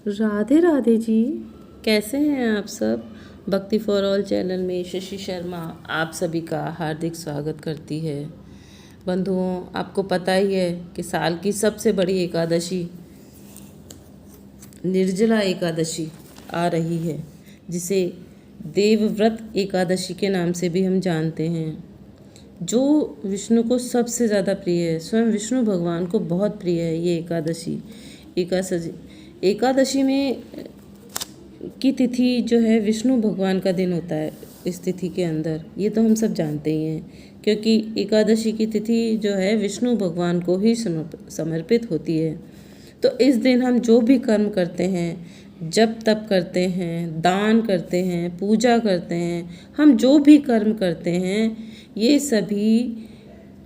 राधे राधे जी। कैसे हैं आप सब। भक्ति फॉर ऑल चैनल में शशि शर्मा आप सभी का हार्दिक स्वागत करती है। बंधुओं, आपको पता ही है कि साल की सबसे बड़ी एकादशी निर्जला एकादशी आ रही है, जिसे देवव्रत एकादशी के नाम से भी हम जानते हैं, जो विष्णु को सबसे ज़्यादा प्रिय है। स्वयं विष्णु भगवान को बहुत प्रिय है ये एकादशी में की तिथि जो है विष्णु भगवान का दिन होता है। इस तिथि के अंदर ये तो हम सब जानते ही हैं, क्योंकि एकादशी की तिथि जो है विष्णु भगवान को ही समर्पित होती है। तो इस दिन हम जो भी कर्म करते हैं, जप तप करते हैं, दान करते हैं, पूजा करते हैं, हम जो भी कर्म करते हैं, ये सभी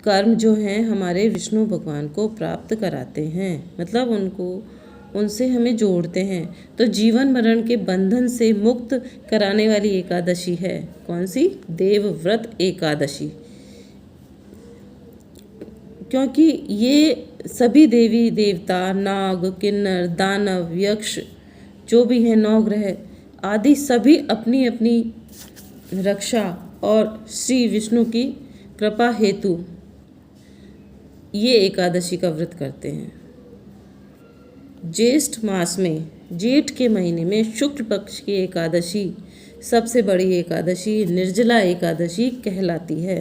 कर्म जो हैं हमारे विष्णु भगवान को प्राप्त कराते हैं, मतलब उनसे हमें जोड़ते हैं। तो जीवन मरण के बंधन से मुक्त कराने वाली एकादशी है कौन सी? देवव्रत एकादशी। क्योंकि ये सभी देवी देवता, नाग, किन्नर, दानव, यक्ष जो भी हैं, नवग्रह आदि सभी अपनी अपनी रक्षा और श्री विष्णु की कृपा हेतु ये एकादशी का व्रत करते हैं। ज्येष्ठ मास में, जेठ के महीने में शुक्ल पक्ष की एकादशी सबसे बड़ी एकादशी निर्जला एकादशी कहलाती है।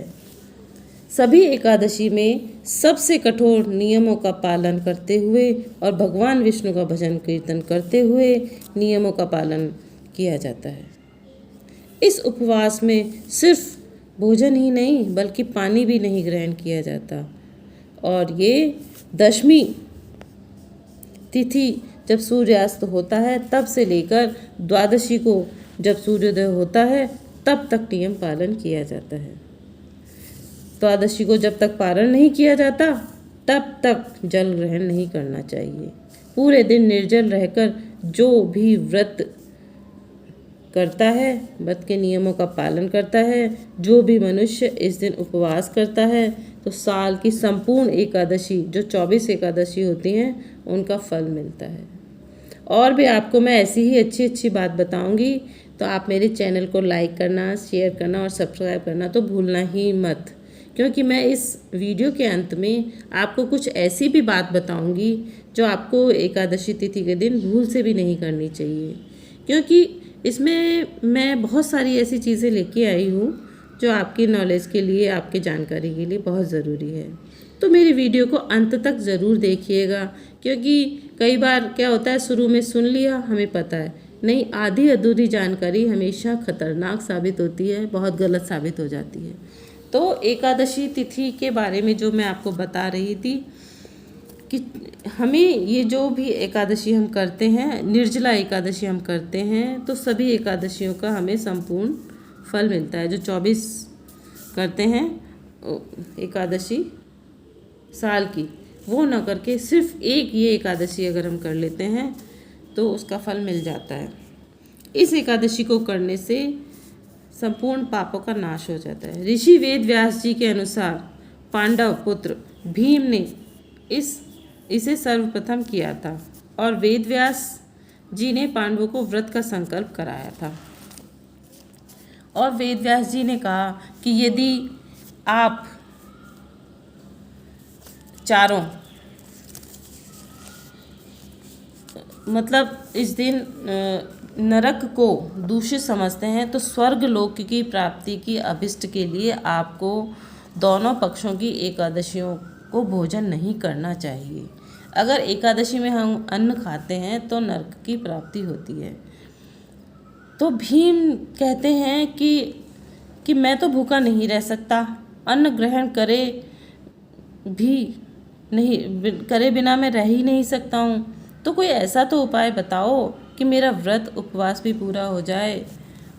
सभी एकादशी में सबसे कठोर नियमों का पालन करते हुए और भगवान विष्णु का भजन कीर्तन करते हुए नियमों का पालन किया जाता है। इस उपवास में सिर्फ भोजन ही नहीं बल्कि पानी भी नहीं ग्रहण किया जाता। और ये दशमी तिथि जब सूर्यास्त होता है तब से लेकर द्वादशी को जब सूर्योदय होता है तब तक नियम पालन किया जाता है। द्वादशी को जब तक पालन नहीं किया जाता तब तक जल ग्रहण नहीं करना चाहिए। पूरे दिन निर्जल रहकर जो भी व्रत करता है, व्रत के नियमों का पालन करता है, जो भी मनुष्य इस दिन उपवास करता है, तो साल की संपूर्ण एकादशी जो 24 एकादशी होती हैं उनका फल मिलता है। और भी आपको मैं ऐसी ही अच्छी अच्छी बात बताऊंगी, तो आप मेरे चैनल को लाइक करना, शेयर करना और सब्सक्राइब करना तो भूलना ही मत, क्योंकि मैं इस वीडियो के अंत में आपको कुछ ऐसी भी बात बताऊंगी जो आपको एकादशी तिथि के दिन भूल से भी नहीं करनी चाहिए, क्योंकि इसमें मैं बहुत सारी ऐसी चीज़ें लेके आई हूँ जो आपकी नॉलेज के लिए, आपकी जानकारी के लिए बहुत ज़रूरी है। तो मेरी वीडियो को अंत तक ज़रूर देखिएगा, क्योंकि कई बार क्या होता है, शुरू में सुन लिया, हमें पता है, नहीं, आधी अधूरी जानकारी हमेशा खतरनाक साबित होती है, बहुत गलत साबित हो जाती है। तो एकादशी तिथि के बारे में जो मैं आपको बता रही थी कि हमें ये जो भी एकादशी हम करते हैं, निर्जला एकादशी हम करते हैं, तो सभी एकादशियों का हमें संपूर्ण फल मिलता है। जो 24 करते हैं एकादशी साल की, वो ना करके सिर्फ एक ये एकादशी अगर हम कर लेते हैं तो उसका फल मिल जाता है। इस एकादशी को करने से संपूर्ण पापों का नाश हो जाता है। ऋषि वेद व्यास जी के अनुसार पांडव पुत्र भीम ने इसे सर्वप्रथम किया था और वेद व्यास जी ने पांडवों को व्रत का संकल्प कराया था। और वेद व्यास जी ने कहा कि यदि आप चारों मतलब इस दिन नरक को दूषित समझते हैं, तो स्वर्ग लोक की प्राप्ति की अभिष्ट के लिए आपको दोनों पक्षों की एकादशियों को भोजन नहीं करना चाहिए। अगर एकादशी में हम अन्न खाते हैं तो नरक की प्राप्ति होती है। तो भीम कहते हैं कि मैं तो भूखा नहीं रह सकता, अन्न ग्रहण करे बिना मैं रह ही नहीं सकता हूँ। तो कोई ऐसा तो उपाय बताओ कि मेरा व्रत उपवास भी पूरा हो जाए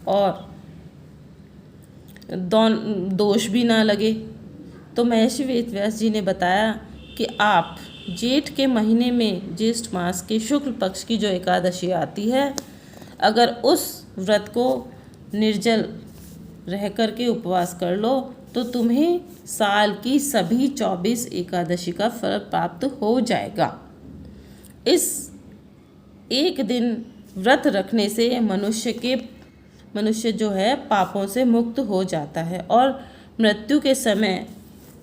और दोष भी ना लगे। तो महर्षि वेद व्यास जी ने बताया कि आप जेठ के महीने में, ज्येष्ठ मास के शुक्ल पक्ष की जो एकादशी आती है, अगर उस व्रत को निर्जल रह कर के उपवास कर लो तो तुम्हें साल की सभी 24 एकादशी का फल प्राप्त हो जाएगा। इस एक दिन व्रत रखने से मनुष्य जो है पापों से मुक्त हो जाता है और मृत्यु के समय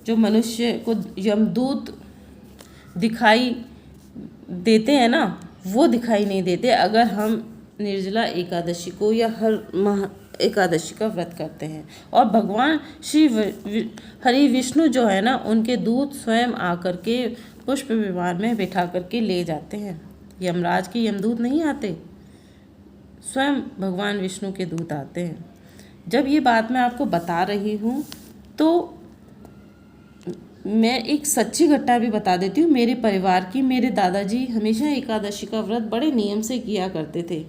जो मनुष्य को यमदूत दिखाई देते हैं ना, वो दिखाई नहीं देते अगर हम निर्जला एकादशी को या हर माह एकादशी का व्रत करते हैं। और भगवान श्री हरि विष्णु जो है ना, उनके दूत स्वयं आकर के पुष्प विमान में बिठा करके ले जाते हैं। यमराज के यमदूत नहीं आते, स्वयं भगवान विष्णु के दूत आते हैं। जब ये बात मैं आपको बता रही हूँ तो मैं एक सच्ची घटना भी बता देती हूँ मेरे परिवार की। मेरे दादाजी हमेशा एकादशी का व्रत बड़े नियम से किया करते थे।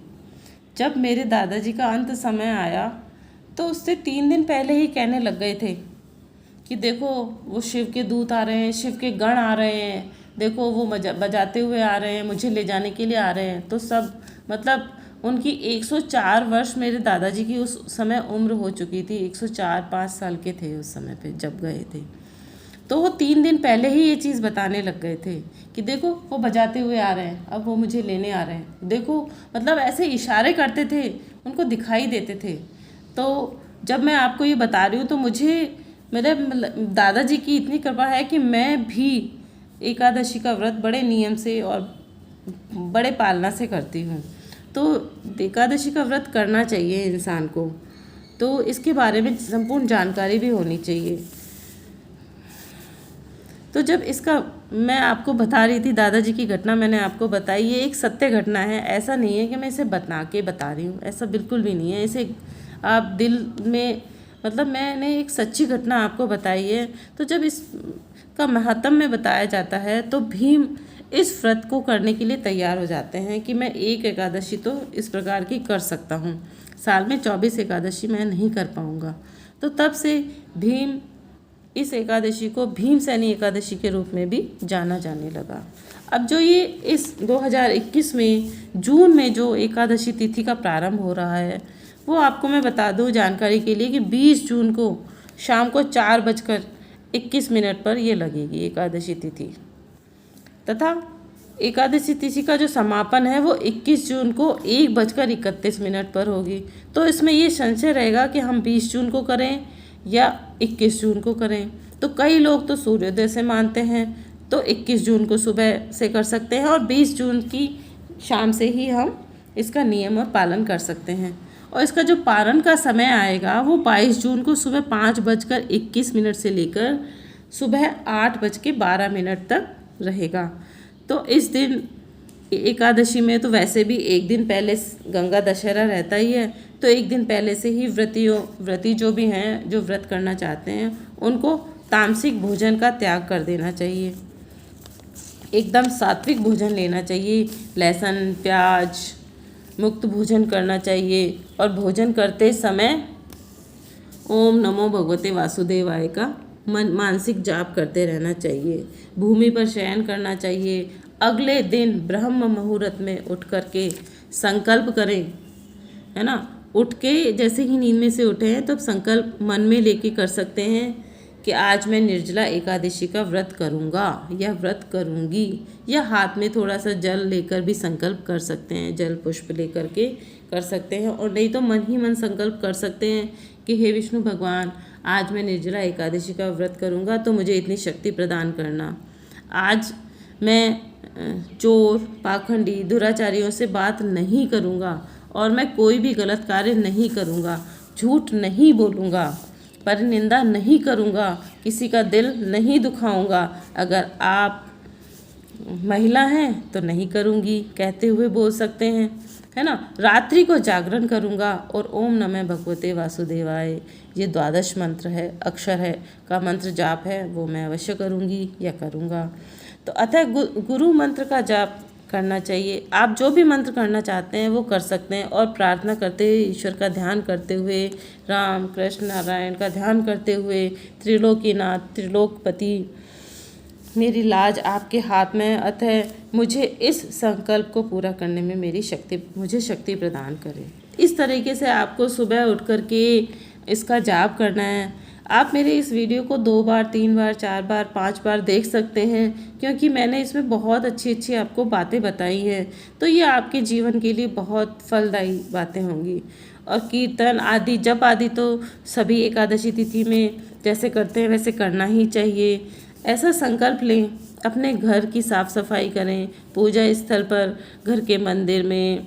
जब मेरे दादाजी का अंत समय आया तो उससे 3 दिन पहले ही कहने लग गए थे कि देखो वो शिव के दूत आ रहे हैं, शिव के गण आ रहे हैं, देखो वो बजाते हुए आ रहे हैं, मुझे ले जाने के लिए आ रहे हैं। तो सब मतलब उनकी 104 वर्ष मेरे दादाजी की उस समय उम्र हो चुकी थी। 104-5 साल के थे उस समय पे जब गए थे। तो वो 3 दिन पहले ही ये चीज़ बताने लग गए थे कि देखो वो बजाते हुए आ रहे हैं, अब वो मुझे लेने आ रहे हैं, देखो मतलब ऐसे इशारे करते थे, उनको दिखाई देते थे। तो जब मैं आपको ये बता रही हूँ तो मुझे मेरे दादाजी की इतनी कृपा है कि मैं भी एकादशी का व्रत बड़े नियम से और बड़े पालना से करती हूँ। तो एकादशी का व्रत करना चाहिए इंसान को, तो इसके बारे में संपूर्ण जानकारी भी होनी चाहिए। तो जब इसका मैं आपको बता रही थी दादाजी की घटना, मैंने आपको बताई, ये एक सत्य घटना है। ऐसा नहीं है कि मैं इसे बता रही हूँ, ऐसा बिल्कुल भी नहीं है। इसे आप दिल में मतलब मैंने एक सच्ची घटना आपको बताई है। तो जब इसका महत्व में बताया जाता है तो भीम इस व्रत को करने के लिए तैयार हो जाते हैं कि मैं एक एकादशी तो इस प्रकार की कर सकता हूँ, साल में 24 एकादशी मैं नहीं कर पाऊँगा। तो तब से भीम इस एकादशी को भीमसेनी एकादशी के रूप में भी जाना जाने लगा। अब जो ये इस 2021 में जून में जो एकादशी तिथि का प्रारंभ हो रहा है, वो आपको मैं बता दूं जानकारी के लिए कि 20 जून को शाम को 4:21 पर ये लगेगी एकादशी तिथि। तथा एकादशी तिथि का जो समापन है वो 21 जून को 1:31 पर होगी। तो इसमें ये संशय रहेगा कि हम 20 जून को करें या 21 जून को करें। तो कई लोग तो सूर्योदय से मानते हैं, तो 21 जून को सुबह से कर सकते हैं और 20 जून की शाम से ही हम इसका नियम और पालन कर सकते हैं। और इसका जो पारण का समय आएगा वो 22 जून को सुबह 5:21 से लेकर सुबह 8:12 तक रहेगा। तो इस दिन एकादशी में तो वैसे भी एक दिन पहले गंगा दशहरा रहता ही है, तो एक दिन पहले से ही व्रती जो भी हैं, जो व्रत करना चाहते हैं, उनको तामसिक भोजन का त्याग कर देना चाहिए। एकदम सात्विक भोजन लेना चाहिए, लहसुन प्याज मुक्त भोजन करना चाहिए। और भोजन करते समय ओम नमो भगवते वासुदेवाय का मानसिक जाप करते रहना चाहिए। भूमि पर शयन करना चाहिए। अगले दिन ब्रह्म मुहूर्त में उठ करके संकल्प करें, है ना। उठ के जैसे ही नींद में से उठे हैं तो संकल्प मन में लेके कर सकते हैं कि आज मैं निर्जला एकादशी का व्रत करूँगा या व्रत करूँगी, या हाथ में थोड़ा सा जल लेकर भी संकल्प कर सकते हैं, जल पुष्प लेकर के कर सकते हैं। और नहीं तो मन ही मन संकल्प कर सकते हैं कि हे विष्णु भगवान, आज मैं निर्जला एकादशी का व्रत करूँगा तो मुझे इतनी शक्ति प्रदान करना। आज मैं चोर पाखंडी दुराचारियों से बात नहीं करूँगा और मैं कोई भी गलत कार्य नहीं करूँगा, झूठ नहीं बोलूँगा, परनिंदा नहीं करूँगा, किसी का दिल नहीं दुखाऊँगा। अगर आप महिला हैं तो नहीं करूँगी कहते हुए बोल सकते हैं, है ना। रात्रि को जागरण करूँगा और ओम नमः भगवते वासुदेवाय, ये 12 मंत्र है, अक्षर है का मंत्र जाप है, वो मैं अवश्य करूँगी या करूँगा। तो अतः गुरु मंत्र का जाप करना चाहिए। आप जो भी मंत्र करना चाहते हैं वो कर सकते हैं और प्रार्थना करते हुए, ईश्वर का ध्यान करते हुए, राम कृष्ण नारायण का ध्यान करते हुए, त्रिलोकीनाथ त्रिलोकपति मेरी लाज आपके हाथ में, अतः मुझे इस संकल्प को पूरा करने में मुझे शक्ति प्रदान करें। इस तरीके से आपको सुबह उठ कर के इसका जाप करना है। आप मेरे इस वीडियो को 2 बार, 3 बार, 4 बार, 5 बार देख सकते हैं, क्योंकि मैंने इसमें बहुत अच्छी अच्छी आपको बातें बताई हैं। तो ये आपके जीवन के लिए बहुत फलदायी बातें होंगी। और कीर्तन आदि, जप आदि तो सभी एकादशी तिथि में जैसे करते हैं वैसे करना ही चाहिए। ऐसा संकल्प लें, अपने घर की साफ सफाई करें, पूजा स्थल पर, घर के मंदिर में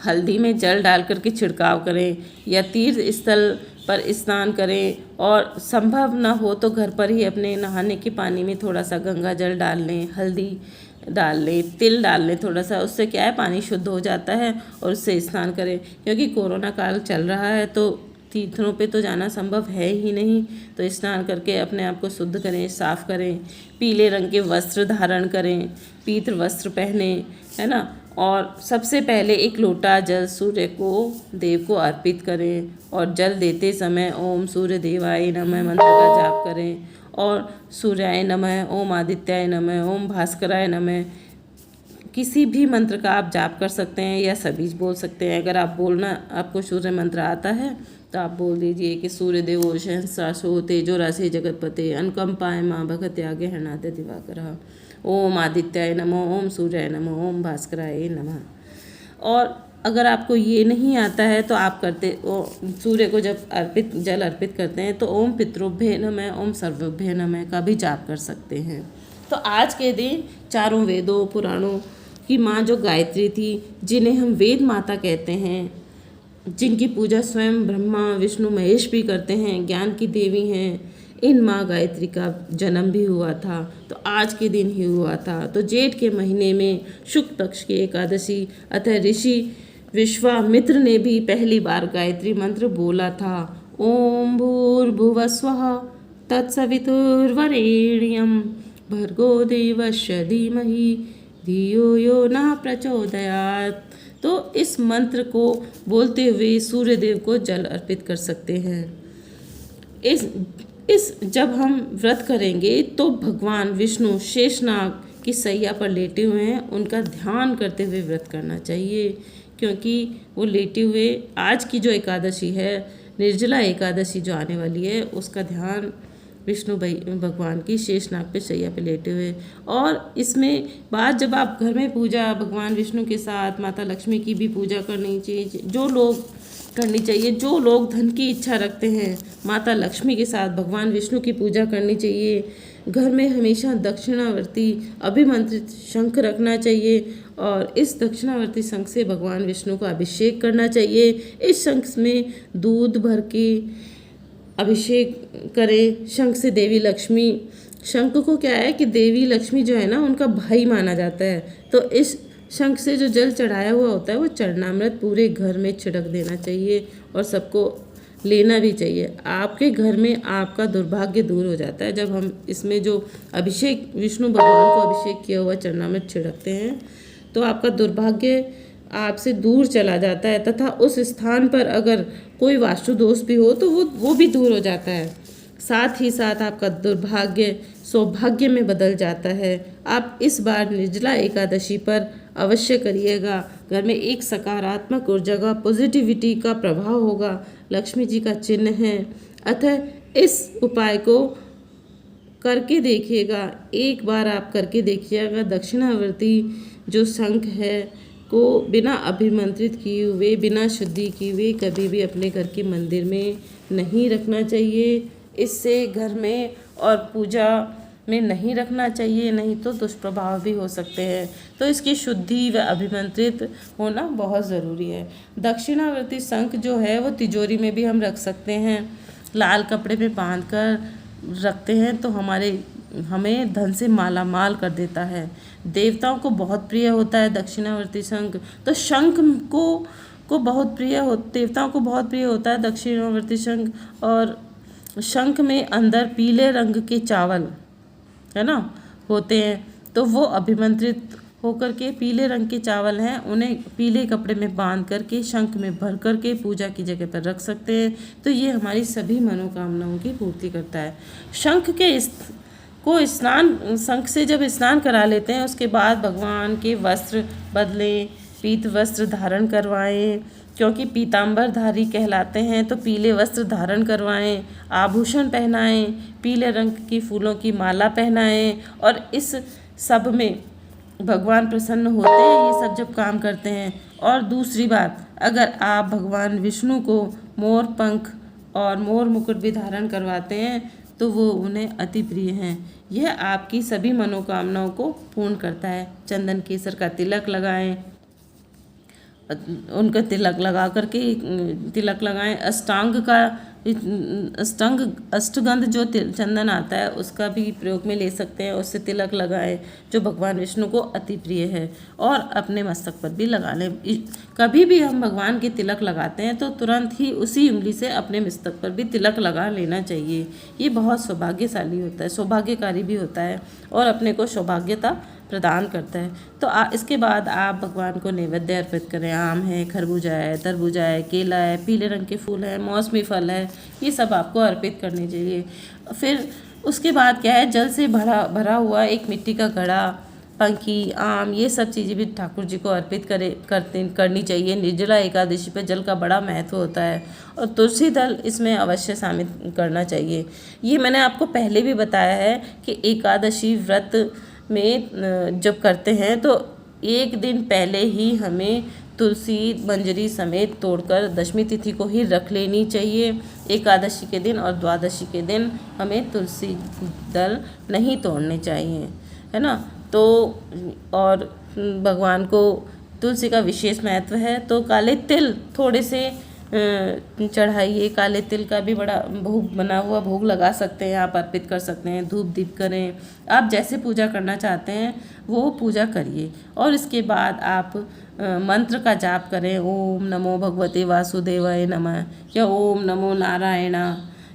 हल्दी में जल डाल करके छिड़काव करें, या तीर्थ स्थल पर स्नान करें, और संभव न हो तो घर पर ही अपने नहाने के पानी में थोड़ा सा गंगा जल डाल लें, हल्दी डाल लें, तिल डाल लें थोड़ा सा। उससे क्या है, पानी शुद्ध हो जाता है और उससे स्नान करें। क्योंकि कोरोना काल चल रहा है तो तीर्थों पे तो जाना संभव है ही नहीं, तो स्नान करके अपने आप को शुद्ध करें, साफ करें। पीले रंग के वस्त्र धारण करें, पीत वस्त्र पहने, है ना। और सबसे पहले एक लोटा जल सूर्य को देव को अर्पित करें, और जल देते समय ओम सूर्य देवाय नमः मंत्र का जाप करें, और सूर्याय नमः, ओम आदित्याय नमः, ओम भास्कराय नमः, किसी भी मंत्र का आप जाप कर सकते हैं या सभी बोल सकते हैं। अगर आप बोलना आपको सूर्य मंत्र आता है तो आप बोल दीजिए कि सूर्य देवो सहस्रासो तेजो राशि जगतपते अनुकंपाय माँ भगत त्यागे हरनादे दिवाकरः, ओम आदित्याय नमः, ओम सूर्याय नमः, ओम भास्कराय नमः। और अगर आपको ये नहीं आता है तो आप सूर्य को जब जल अर्पित करते हैं तो ओम पितृभ्ये नमः, ओम सर्वभ्ये नमः का भी जाप कर सकते हैं। तो आज के दिन चारों वेदों पुराणों की माँ जो गायत्री थी, जिन्हें हम वेद माता कहते हैं, जिनकी पूजा स्वयं ब्रह्मा विष्णु महेश भी करते हैं, ज्ञान की देवी हैं, इन माँ गायत्री का जन्म भी हुआ था तो आज के दिन ही हुआ था। तो जेठ के महीने में शुक्ल पक्ष की एकादशी, अतः ऋषि विश्वामित्र ने भी पहली बार गायत्री मंत्र बोला था। ओम भूर्भुवस्वः तत्सवितुर्वरेण्यं भर्गो देवस्य धीमहि धियो यो नः प्रचोदयात्। तो इस मंत्र को बोलते हुए सूर्य देव को जल अर्पित कर सकते हैं। इस जब हम व्रत करेंगे तो भगवान विष्णु शेषनाग की सैया पर लेटे हुए हैं, उनका ध्यान करते हुए व्रत करना चाहिए, क्योंकि वो लेटे हुए आज की जो एकादशी है, निर्जला एकादशी जो आने वाली है, उसका ध्यान विष्णु भगवान की शेषनाग पे सैया पे लेटे हुए। और इसमें बाद जब आप घर में पूजा भगवान विष्णु के साथ माता लक्ष्मी की भी पूजा करनी चाहिए, जो लोग धन की इच्छा रखते हैं, माता लक्ष्मी के साथ भगवान विष्णु की पूजा करनी चाहिए। घर में हमेशा दक्षिणावर्ती अभिमंत्रित शंख रखना चाहिए, और इस दक्षिणावर्ती शंख से भगवान विष्णु को अभिषेक करना चाहिए। इस शंख में दूध भर के अभिषेक करें। शंख से देवी लक्ष्मी, शंख को क्या है कि देवी लक्ष्मी जो है ना, उनका भाई माना जाता है। तो इस शंख से जो जल चढ़ाया हुआ होता है वो चरणामृत पूरे घर में छिड़क देना चाहिए, और सबको लेना भी चाहिए। आपके घर में आपका दुर्भाग्य दूर हो जाता है जब हम इसमें जो अभिषेक विष्णु भगवान को अभिषेक किया हुआ चरणामृत छिड़कते हैं, तो आपका दुर्भाग्य आपसे दूर चला जाता है, तथा उस स्थान पर अगर कोई वास्तु दोष भी हो तो वो भी दूर हो जाता है। साथ ही साथ आपका दुर्भाग्य सौभाग्य में बदल जाता है। आप इस बार निर्जला एकादशी पर अवश्य करिएगा। घर में एक सकारात्मक ऊर्जा का, पॉजिटिविटी का प्रभाव होगा। लक्ष्मी जी का चिन्ह है, अतः इस उपाय को करके देखिएगा। एक बार आप करके देखिएगा। दक्षिणावर्ती जो शंख है को बिना अभिमंत्रित किए हुए, बिना शुद्धि किए हुए कभी भी अपने घर के मंदिर में नहीं रखना चाहिए। इससे घर में और पूजा में नहीं रखना चाहिए, नहीं तो दुष्प्रभाव भी हो सकते हैं। तो इसकी शुद्धि व अभिमंत्रित होना बहुत ज़रूरी है। दक्षिणावर्ती शंख जो है वो तिजोरी में भी हम रख सकते हैं। लाल कपड़े में बांध कर रखते हैं तो हमें धन से माला माल कर देता है। देवताओं को बहुत प्रिय होता है दक्षिणावर्ती शंख। तो शंख को बहुत प्रिय हो, देवताओं को बहुत प्रिय होता है दक्षिणावर्ती शंख। और शंख में अंदर पीले रंग के चावल है ना होते हैं, तो वो अभिमंत्रित होकर के पीले रंग के चावल हैं, उन्हें पीले कपड़े में बांध करके शंख में भर करके पूजा की जगह पर रख सकते हैं। तो ये हमारी सभी मनोकामनाओं की पूर्ति करता है। शंख से जब स्नान करा लेते हैं उसके बाद भगवान के वस्त्र बदलें, पीत वस्त्र धारण करवाएं, क्योंकि पीताम्बरधारी कहलाते हैं तो पीले वस्त्र धारण करवाएं, आभूषण पहनाएं, पीले रंग की फूलों की माला पहनाएं। और इस सब में भगवान प्रसन्न होते हैं, ये सब जब काम करते हैं। और दूसरी बात, अगर आप भगवान विष्णु को मोर पंख और मोर मुकुट भी धारण करवाते हैं तो वो उन्हें अति प्रिय हैं। यह आपकी सभी मनोकामनाओं को पूर्ण करता है। चंदन केसर का तिलक लगाएं, उनका तिलक लगा करके तिलक लगाएं। अष्टगंध जो चंदन आता है उसका भी प्रयोग में ले सकते हैं, उससे तिलक लगाएं जो भगवान विष्णु को अति प्रिय है। और अपने मस्तक पर भी लगा लें। कभी भी हम भगवान के तिलक लगाते हैं तो तुरंत ही उसी उंगली से अपने मस्तक पर भी तिलक लगा लेना चाहिए। ये बहुत सौभाग्यशाली होता है, सौभाग्यकारी भी होता है और अपने को सौभाग्यता प्रदान करता है। तो इसके बाद आप भगवान को नैवेद्य अर्पित करें। आम है, खरबूजा है, तरबूजा है, केला है, पीले रंग के फूल है, मौसमी फल है, ये सब आपको अर्पित करने चाहिए। फिर उसके बाद क्या है, जल से भरा हुआ एक मिट्टी का घड़ा, पंखी, आम, ये सब चीज़ें भी ठाकुर जी को अर्पित करनी चाहिए। निर्जला एकादशी पर जल का बड़ा महत्व होता है और तुलसी दल इसमें अवश्य शामिल करना चाहिए। ये मैंने आपको पहले भी बताया है कि एकादशी व्रत में जब करते हैं तो एक दिन पहले ही हमें तुलसी मंजरी समेत तोड़कर दशमी तिथि को ही रख लेनी चाहिए। एकादशी के दिन और द्वादशी के दिन हमें तुलसी दल नहीं तोड़ने चाहिए, है ना। तो और भगवान को तुलसी का विशेष महत्व है। तो काले तिल थोड़े से चढ़ाइए। काले तिल का भी बड़ा भोग बना हुआ भोग लगा सकते हैं, आप अर्पित कर सकते हैं। धूप दीप करें, आप जैसे पूजा करना चाहते हैं वो पूजा करिए। और इसके बाद आप मंत्र का जाप करें। ओम नमो भगवते वासुदेवाय नमः, या ओम नमो नारायणा,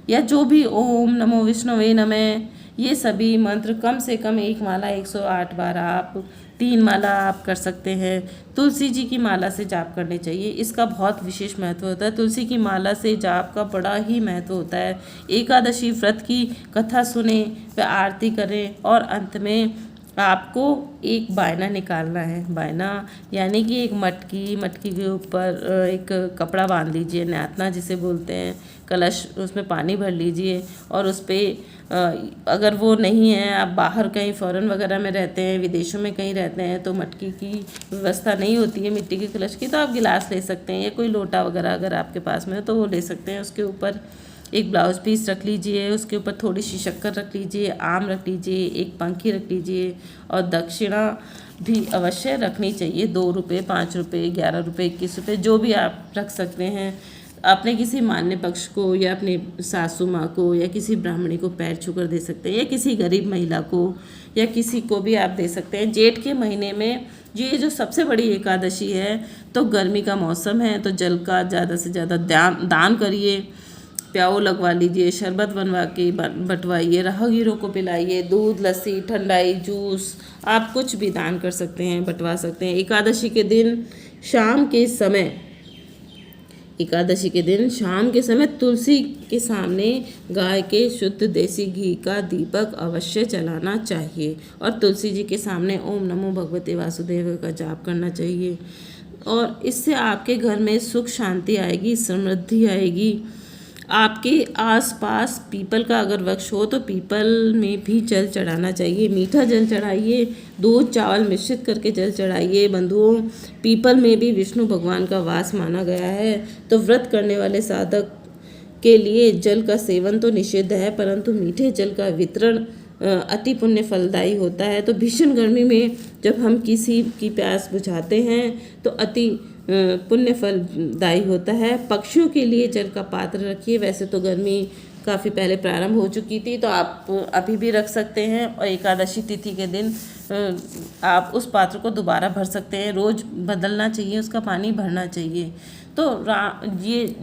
या जो भी, ओम नमो विष्णुवे नमः, ये सभी मंत्र कम से कम एक माला 108 बार, आप 3 माला आप कर सकते हैं। तुलसी जी की माला से जाप करने चाहिए, इसका बहुत विशेष महत्व होता है। तुलसी की माला से जाप का बड़ा ही महत्व होता है। एकादशी व्रत की कथा सुने व आरती करें और अंत में आपको एक बायना निकालना है। बायना यानी कि एक मटकी के ऊपर एक कपड़ा बांध लीजिए, न्यातना जिसे बोलते हैं। कलश, उसमें पानी भर लीजिए और उस पर अगर वो नहीं है, आप बाहर कहीं फॉरेन वगैरह में रहते हैं, विदेशों में कहीं रहते हैं तो मटकी की व्यवस्था नहीं होती है मिट्टी के कलश की, तो आप गिलास ले सकते हैं या कोई लोटा वगैरह अगर आपके पास में हो तो वो ले सकते हैं। उसके ऊपर एक ब्लाउज पीस रख लीजिए, उसके ऊपर थोड़ी सी शक्कर रख लीजिए, आम रख लीजिए, एक पंखी रख लीजिए और दक्षिणा भी अवश्य रखनी चाहिए। 2 रुपये, 5 रुपये, 11 रुपये, 21 रुपये, जो भी आप रख सकते हैं। अपने किसी मान्य पक्ष को या अपनी सासू माँ को या किसी ब्राह्मणी को पैर छूकर दे सकते हैं, या किसी गरीब महिला को या किसी को भी आप दे सकते हैं। जेठ के महीने में ये जो सबसे बड़ी एकादशी है, तो गर्मी का मौसम है, तो जल का ज़्यादा से ज़्यादा दान करिए। प्याऊ लगवा लीजिए, शरबत बनवा के बंटवाइए, राहगीरों को पिलाइए। दूध, लस्सी, ठंडाई, जूस, आप कुछ भी दान कर सकते हैं, बंटवा सकते हैं। एकादशी के दिन शाम के समय तुलसी के सामने गाय के शुद्ध देसी घी का दीपक अवश्य जलाना चाहिए और तुलसी जी के सामने ओम नमो भगवते वासुदेव का जाप करना चाहिए। और इससे आपके घर में सुख शांति आएगी, समृद्धि आएगी। आपके आसपास पीपल का अगर वृक्ष हो तो पीपल में भी जल चढ़ाना चाहिए। मीठा जल चढ़ाइए, दूध चावल मिश्रित करके जल चढ़ाइए। बंधुओं, पीपल में भी विष्णु भगवान का वास माना गया है, तो व्रत करने वाले साधक के लिए जल का सेवन तो निषिद्ध है, परंतु मीठे जल का वितरण अति पुण्य फलदायी होता है। तो भीषण गर्मी में जब हम किसी की प्यास बुझाते हैं तो अति पुण्य फलदायी होता है। पक्षियों के लिए जल का पात्र रखिए। वैसे तो गर्मी काफ़ी पहले प्रारंभ हो चुकी थी, तो आप अभी भी रख सकते हैं और एकादशी तिथि के दिन आप उस पात्र को दोबारा भर सकते हैं। रोज़ बदलना चाहिए, उसका पानी भरना चाहिए। तो ये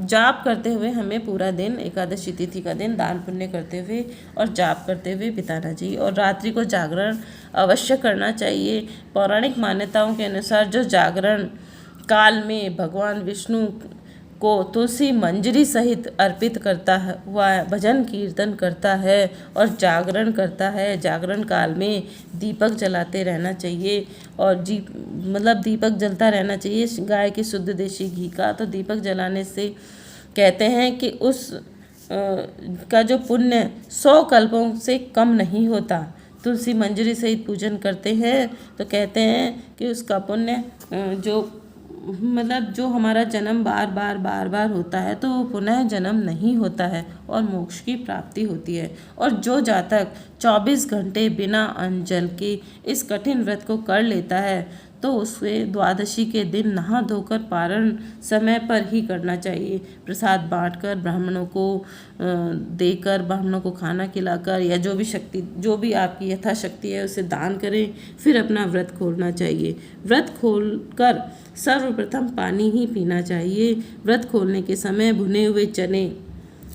जाप करते हुए हमें पूरा दिन, एकादशी तिथि का दिन दान पुण्य करते हुए और जाप करते हुए बिताना चाहिए। और रात्रि को जागरण अवश्य करना चाहिए। पौराणिक मान्यताओं के अनुसार जो जागरण काल में भगवान विष्णु को तुलसी मंजरी सहित अर्पित करता है, वह भजन कीर्तन करता है और जागरण करता है। जागरण काल में दीपक जलाते रहना चाहिए और दीपक जलता रहना चाहिए गाय के शुद्ध देशी घी का। तो दीपक जलाने से कहते हैं कि उस का जो पुण्य 100 कल्पों से कम नहीं होता। तुलसी मंजरी सहित पूजन करते हैं तो कहते हैं कि उसका पुण्य जो हमारा जन्म बार बार होता है तो वो पुनः जन्म नहीं होता है और मोक्ष की प्राप्ति होती है। और जो जातक 24 घंटे बिना अन्न जल के इस कठिन व्रत को कर लेता है तो उसे द्वादशी के दिन नहा धोकर पारण समय पर ही करना चाहिए। प्रसाद बांटकर ब्राह्मणों को देकर, ब्राह्मणों को खाना खिलाकर या जो भी आपकी यथाशक्ति है उसे दान करें, फिर अपना व्रत खोलना चाहिए। व्रत खोलकर सर्वप्रथम पानी ही पीना चाहिए। व्रत खोलने के समय भुने हुए चने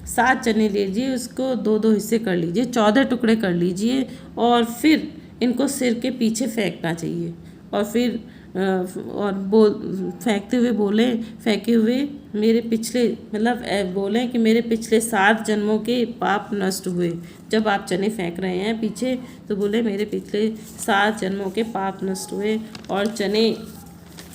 7 चने लीजिए, उसको 2-2 हिस्से कर लीजिए, 14 टुकड़े कर लीजिए और फिर इनको सिर के पीछे फेंकना चाहिए और फिर फेंके हुए बोलें कि मेरे पिछले 7 जन्मों के पाप नष्ट हुए। जब आप चने फेंक रहे हैं पीछे तो बोले मेरे पिछले 7 जन्मों के पाप नष्ट हुए और चने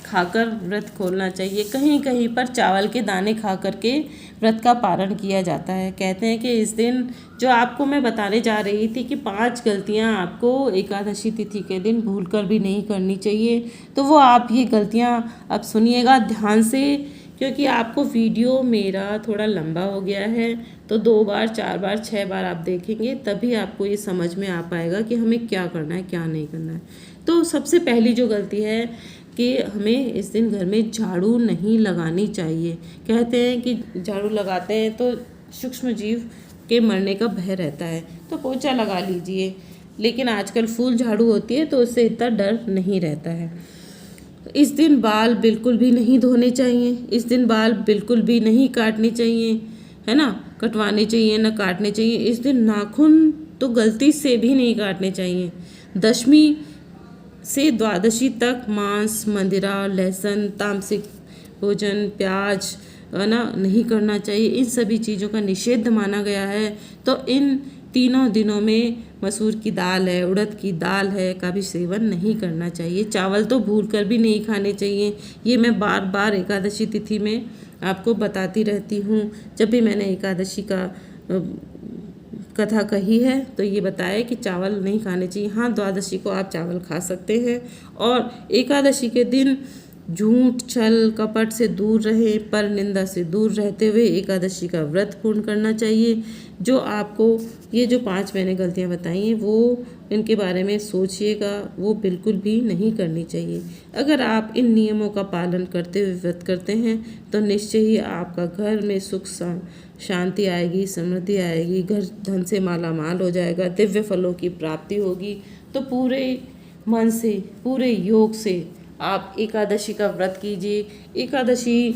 खाकर व्रत खोलना चाहिए। कहीं कहीं पर चावल के दाने खा करके व्रत का पारण किया जाता है। कहते हैं कि इस दिन जो आपको मैं बताने जा रही थी कि 5 गलतियां आपको एकादशी तिथि के दिन भूलकर भी नहीं करनी चाहिए, तो वो आप ये गलतियां अब सुनिएगा ध्यान से, क्योंकि आपको वीडियो मेरा थोड़ा लंबा हो गया है तो 2 बार 4 बार 6 बार आप देखेंगे तभी आपको ये समझ में आ पाएगा कि हमें क्या करना है क्या नहीं करना है। तो सबसे पहली जो गलती है कि हमें इस दिन घर में झाड़ू नहीं लगानी चाहिए। कहते हैं कि झाड़ू लगाते हैं तो सूक्ष्म जीव के मरने का भय रहता है, तो पोछा लगा लीजिए, लेकिन आजकल फूल झाड़ू होती है तो उससे इतना डर नहीं रहता है। इस दिन बाल बिल्कुल भी नहीं धोने चाहिए, इस दिन बाल बिल्कुल भी नहीं काटने चाहिए, है ना, कटवाने चाहिए ना काटने चाहिए। इस दिन नाखून तो गलती से भी नहीं काटने चाहिए। दशमी से द्वादशी तक मांस, मदिरा, लहसुन, तामसिक भोजन, प्याज नहीं करना चाहिए। इन सभी चीज़ों का निषेध माना गया है। तो इन तीनों दिनों में मसूर की दाल है, उड़द की दाल है का भी सेवन नहीं करना चाहिए। चावल तो भूलकर भी नहीं खाने चाहिए। ये मैं बार बार एकादशी तिथि में आपको बताती रहती हूँ। जब भी मैंने एकादशी का कथा कही है तो ये बताया कि चावल नहीं खाने चाहिए। हाँ, द्वादशी को आप चावल खा सकते हैं। और एकादशी के दिन झूठ, छल, कपट से दूर रहे, पर निंदा से दूर रहते हुए एकादशी का व्रत पूर्ण करना चाहिए। जो आपको ये जो 5 मैंने गलतियाँ बताई हैं वो इनके बारे में सोचिएगा, वो बिल्कुल भी नहीं करनी चाहिए। अगर आप इन नियमों का पालन करते हुए व्रत करते हैं तो निश्चय ही आपका घर में सुख शांति आएगी, समृद्धि आएगी, घर धन से माला माल हो जाएगा, दिव्य फलों की प्राप्ति होगी। तो पूरे मन से, पूरे योग से आप एकादशी का व्रत कीजिए। एकादशी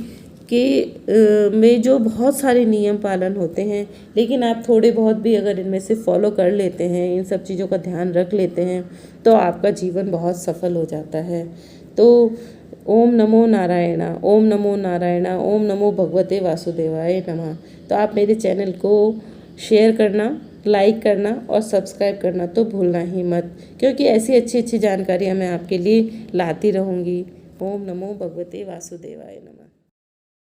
के में जो बहुत सारे नियम पालन होते हैं, लेकिन आप थोड़े बहुत भी अगर इनमें से फॉलो कर लेते हैं, इन सब चीज़ों का ध्यान रख लेते हैं तो आपका जीवन बहुत सफल हो जाता है। तो ओम नमो नारायण, ओम नमो नारायण, ओम नमो भगवते वासुदेवाय नमः। तो आप मेरे चैनल को शेयर करना, लाइक करना और सब्सक्राइब करना तो भूलना ही मत, क्योंकि ऐसी अच्छी अच्छी जानकारियाँ मैं आपके लिए लाती रहूँगी। ओम नमो भगवते वासुदेवाय नमः।